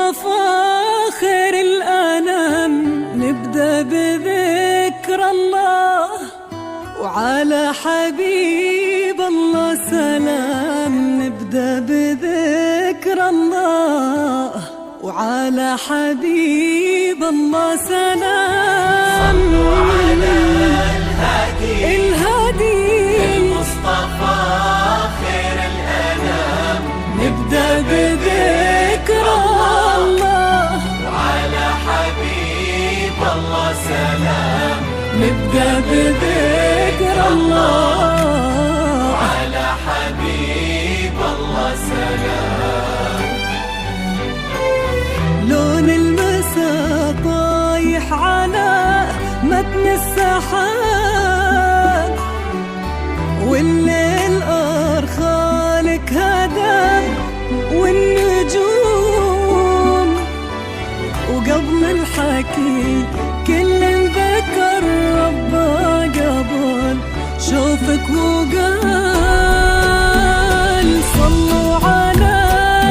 المصطفى خير الأنام نبدأ بذكر الله، وعلى حبيب الله سلام. نبدأ بذكر الله، وعلى حبيب الله سلام. صلوا على الهادي المصطفى خير الأنام. نبدأ بذكر الله، وعلى حبيب الله سلام. نبدأ بذكر الله، وعلى حبيب الله سلام. لون المساء طايح على متن السحاب، والليل أرخالك هدى والنجوم، وقبل الحكي كل ذكر ربه قبل شوفك وقال. صلوا على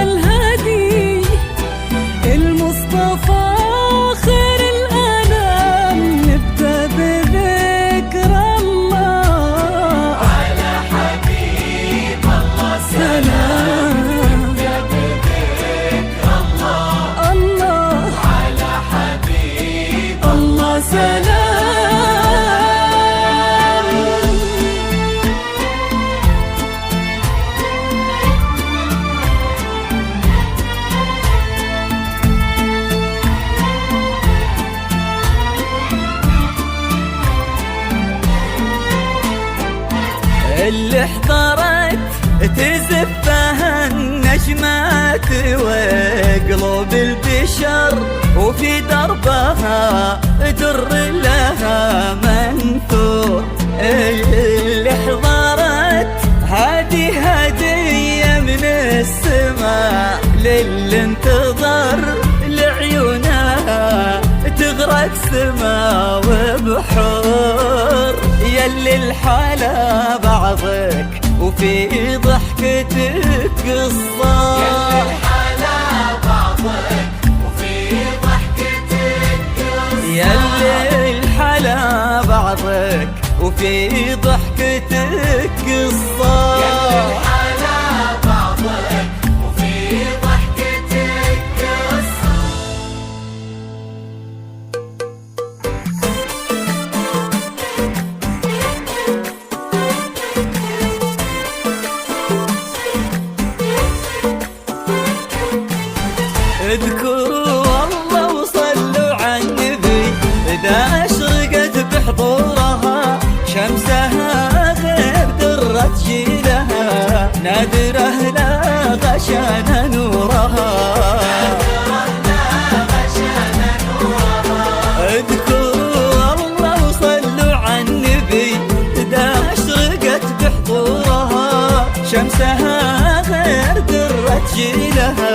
الهادي المصطفى خير الأنام. نبدأ بذكر الله، على حبيب الله سلام. نبدأ بذكر الله. الله على حبيب الله سلام. اللي احضرت تزفها النجمات وقلوب البشر، وفي دربها در لها منثور. اللي احضرت هذه هدية من السماء للي انتظر لعيونها تغرق سما وبحور. يلي الحلا بعضك وفي ضحكتك قصة، يلي الحلا بعضك وفي ضحكتك قصة. يلي الحلا بعضك وفي ضحكتك قصة. يلي الحلا بعضك وفي ضحكتك قصة. اذكروا الله وصلوا على النبي، إذا أشرقت بحضورها شمسها غير درت جيلها، نادره لا غشان نورها. اذكروا الله وصلوا على النبي، إذا أشرقت بحضورها شمسها غير درت جيلها،